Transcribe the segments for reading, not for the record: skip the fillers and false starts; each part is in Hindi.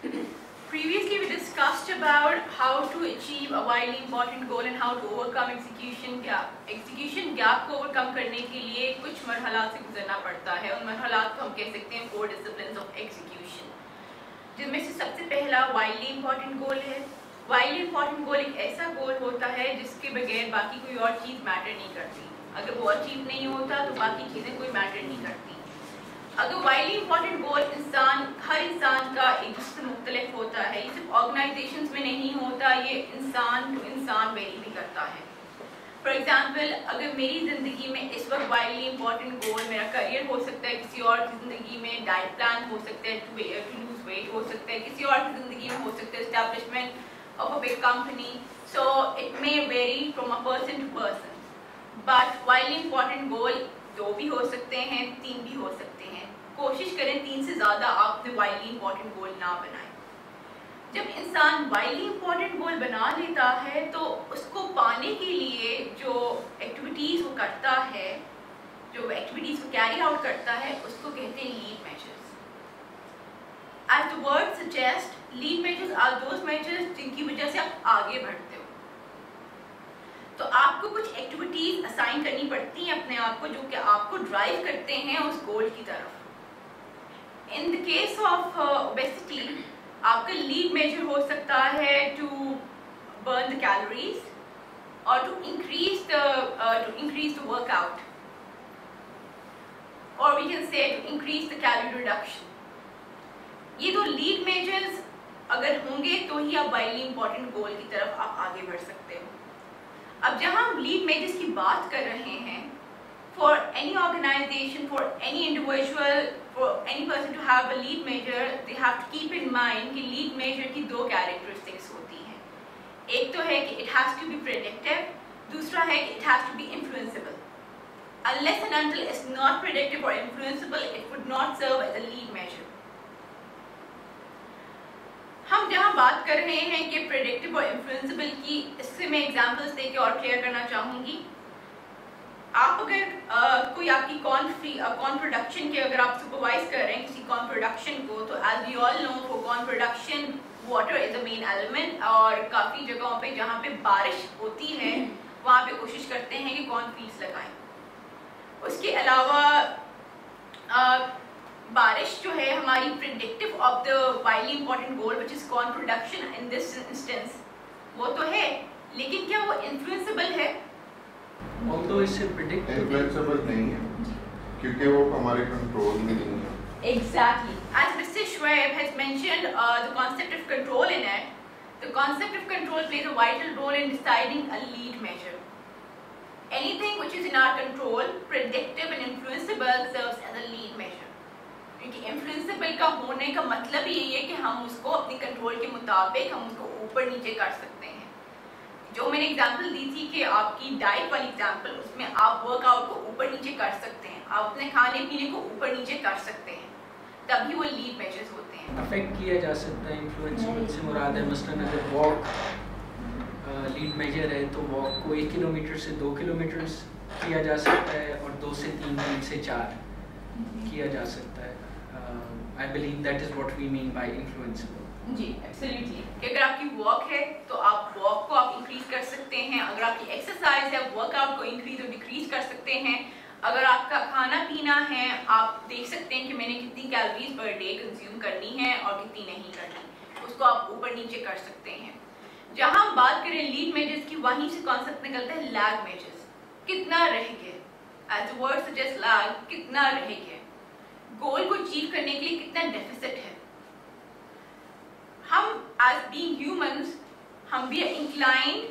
Previously, we discussed about how to achieve a widely important goal and how to overcome execution gap. Execution gap को overcome करने के लिए कुछ मरहलात से गुजरना पड़ता है। उन मरहलात को हम कह सकते हैं 4 disciplines of execution, जिनमें से सबसे पहला widely important goal है। Widely important goal एक ऐसा गोल होता है जिसके बगैर बाकी कोई और चीज़ मैटर नहीं करती। अगर वो अचीव नहीं होता तो बाकी चीज़ें कोई मैटर नहीं करती। अगर वाइडली इंपॉर्टेंट गोल हर इंसान का एक दूसरे से मुख्तलिफ होता है, ये सिर्फ ऑर्गेनाइजेशंस में नहीं होता, ये इंसान टू इंसान वेरी भी करता है। फॉर एग्जांपल, अगर मेरी ज़िंदगी में इस वक्त वाइडली इंपॉर्टेंट गोल मेरा करियर हो सकता है, किसी और की ज़िंदगी में डाइट प्लान हो सकता है, टू लूज वेट हो सकता है, किसी और की ज़िंदगी में हो सकता है establishment of a big company. So it may vary from a person to person, but widely important goal 2 भी हो सकते हैं, 3 भी हो सकते हैं। कोशिश करें 3 से ज़्यादा आप वाइडली इंपॉर्टेंट गोल ना बनाएं। जब इंसान वाइडली इंपॉर्टेंट गोल बना लेता है तो उसको पाने के लिए जो एक्टिविटीज़ वो करता है, जो एक्टिविटीज़ वो कैरी आउट करता है, उसको कहते हैं lead measures. As the word suggest, lead measures are those measures जिनकी वजह से आप आगे बढ़ते हो। तो आपको कुछ एक्टिविटीज असाइन करनी पड़ती हैं अपने आप को, जो कि आपको ड्राइव करते हैं उस गोल की तरफ। In the case of obesity, आपका लीड मेजर हो सकता है टू बर्न द कैलोरीज और टू इंक्रीज द वर्कआउट, और we can say to increase the calorie reduction. ये 2 लीड मेजर्स अगर होंगे तो ही आप वाइडली इंपॉर्टेंट गोल की तरफ आप आगे बढ़ सकते हो। अब जहाँ हम लीड मेजर्स की बात कर रहे हैं, for any organisation, for any individual, for any person to have a lead measure, they have to keep in mind कि लीड मेजर की 2 कैरेक्टरिस्टिक्स होती हैं। एक तो है कि it has to be predictive, दूसरा है कि it has to be influenceable. Unless and until it's not predictive और influenceable, it would not serve as a lead measure. हम जहाँ बात कर रहे हैं कि प्रेडिक्टिव और इन्फ्लुएंसेबल की, इससे मैं एग्जांपल्स देके और क्लियर करना चाहूँगी। आप अगर कोई आपकी कॉर्न प्रोडक्शन के अगर आप सुपरवाइज कर रहे हैं किसी कॉर्न प्रोडक्शन को, तो as we all know for corn production water is the main element, और काफ़ी जगहों पे जहाँ पे बारिश होती है वहाँ पे कोशिश करते हैं कि कॉर्न फील्ड्स लगाएं। उसके अलावा बारिश जो है हमारी predictive of the widely important goal which is corn production in this instance, वो तो है, लेकिन क्या वो इन्फ्लुएंसेबल है? तो इससे प्रेडिक्ट इन्फ्लुएंसेबल नहीं है क्योंकि वो हमारे कंट्रोल में नहीं है। Exactly. As Mr. Schwab has mentioned the concept of control in it, the concept of control plays a vital role in deciding a lead measure. Anything which is in our control, predictive and influenceable, serves as a lead measure. क्योंकि इन्फ्लुएंसेबल का होने का मतलब ही यही है कि हम उसको अपने कंट्रोल के मुताबिक हम उसको ऊपर नीचे कर सकते हैं। जो मैंने एग्जांपल दी थी कि आपकी डाइट वाली एग्जांपल, उसमें आप वर्कआउट को ऊपर नीचे कर सकते हैं, आप अपने खाने पीने को ऊपर नीचे कर सकते हैं, तभी वो लीड मेजर्स होते हैं। अफेक्ट किया जा सकता है। इन्फ्लुएंसेबल से मुराद है मसलन अगर वॉक लीड मेजर है तो वॉक को 1 किलोमीटर से 2 किलोमीटर किया जा सकता है और 2 से 3, 3 से 4 किया जा सकता है। I believe that is what we mean by influenceable. जी, एब्सोल्युटली। कि अगर आपकी वॉक है तो आप वॉक को आप इंक्रीज कर सकते हैं, अगर आपकी एक्सरसाइज है वर्कआउट को इंक्रीज और डिक्रीज कर सकते हैं, अगर आपका खाना पीना है आप देख सकते हैं कि मैंने कितनी कैलोरीज पर डे कंज्यूम करनी है और कितनी नहीं करनी, उसको आप ऊपर नीचे कर सकते हैं। जहाँ हम बात करें लीड मेजर्स की, वहीं से कॉन्सेप्ट निकलता है लैग मेजर्स। कितना रह गया, as the word suggest lag, कितना रह गया, गोल को अचीव करने के लिए कितना डेफिसिट है। हम एज बीइंग ह्यूमंस, हम भी inclined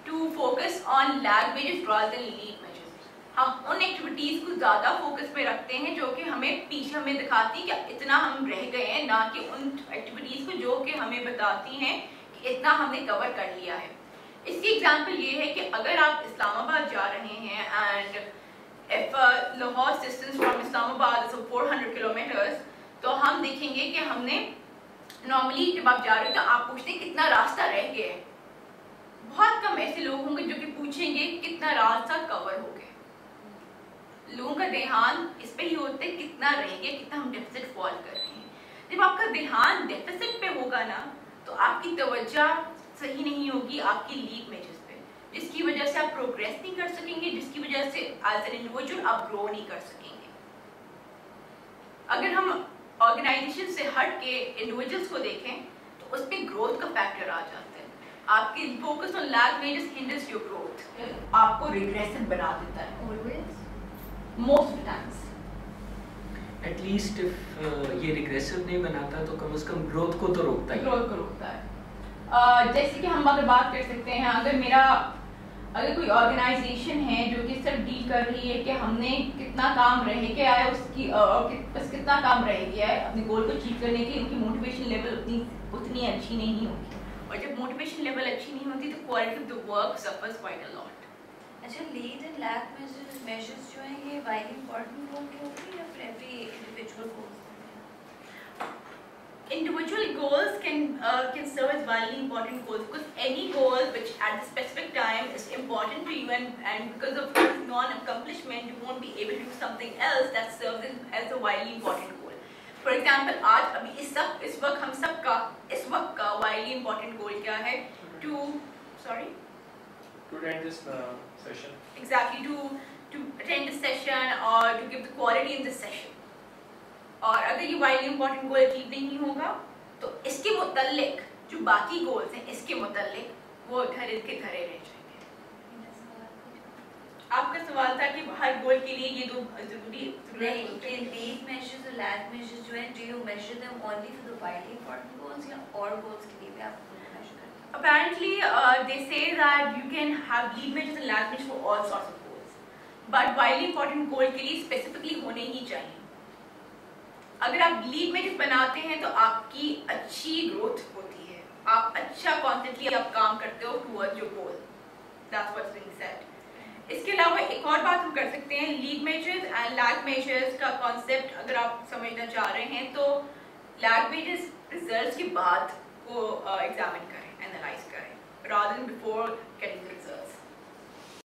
to focus on lag measures rather than lead measures. हम उन एक्टिविटीज को ज़्यादा फोकस पे रखते हैं जो कि हमें पीछे हमें दिखाती हैं कि इतना हम रह गए हैं, ना कि उन एक्टिविटीज़ को जो कि हमें बताती हैं कि इतना हमने कवर कर लिया है। इसकी एग्जाम्पल ये है कि अगर आप इस्लामाबाद जा रहे हैं and if Lahore distance from Islamabad is 400 kilometers, तो हम देखेंगे कि हमने नॉर्मली जब आप जा रहे हो तो आप पूछते हैं कितना रास्ता रह गया है। बहुत कम ऐसे लोग होंगे जो कि पूछेंगे कितना रास्ता कवर हो गया। लोगों का ध्यान इस पे ही होता है कितना रह गया, कितना हम डेफिसिट फॉल कर रहे हैं। जब आपका ध्यान डेफिसिट पे होगा होगा ना तो आपकी तवज्जो सही नहीं होगी आपकी लीड मेजर्स पे, जिसकी वजह से आप प्रोग्रेस नहीं कर सकेंगे, जिसकी वजह से एज एन इंडिविजुअल आप ग्रो नहीं कर सकेंगे। अगर हम ऑर्गेनाइजेशन से हट के इंडिविजुअल्स को देखें तो उस पर ग्रोथ का फैक्टर आ जाता है। आपके focus on lag measures hinders your growth, आपको रिग्रेसिव बना देता है always most times. At least if ये रिग्रेसिव नहीं बनाता तो कम से कम ग्रोथ को तो रोकता ही। ग्रोथ को रोकता है। जैसे कि हम अगर बात कर सकते हैं, अगर कोई ऑर्गेनाइजेशन है जो कि सिर्फ डील कर रही है कि हमने कितना काम रह गया है उसकी बस कितना काम रह गया है अपने गोल को अचीव करने के, उनकी मोटिवेशन लेवल उतनी अच्छी नहीं होगी, और जब मोटिवेशन लेवल अच्छी नहीं होती तो quality of the work suffers quite a lot. अच्छा, लीड एंड लैग मेजर्स जो हैं ये वाइडली इंपॉर्टेंट गोल के होते हैं या फिर every individual goals? Individual goals can serve as wildly important goals, because any goal which at the specific time is important to you and because of non-accomplishment you won't be able to do something else that serves as a wildly important goal. For example, आज अभी इस वक्त हम सब का इस वक्त का wildly important goal क्या है? To attend this session. Exactly, to attend the session or to give the quality in the session. और अगर ये वाइडली इंपॉर्टेंट गोल अचीव नहीं होगा तो इसके मुतल्लिक जो बाकी गोल्स हैं इसके मुतल्लिक वो धरे के धरे रह जाएंगे। आपका सवाल था कि हर गोल के लिए ये दो जरूरी लीड मेजर्स और लैग मेजर्स जो हैं, do you measure them only for the widely important goals या और गोल्स के लिए भी आप मेजर करते हैं? Apparently, they say that you can have lead measures and lag measures for all sorts of goals, but widely important goal के लिए specifically होने ही चाहिए। अगर आप लीड मेजर्स बनाते हैं तो आपकी अच्छी ग्रोथ होती है, आप अच्छा कॉन्सेंट्रेटली आप काम करते हो towards your goal. That's what's being said. इसके अलावा एक और बात हम कर सकते हैं, lead measures and lag measures का कॉन्सेप्ट अगर आप समझना चाह रहे हैं तो लैग मेजर्स रिजल्ट्स के बाद को एग्जामिन करें, एनालाइज करें, rather than before getting the results.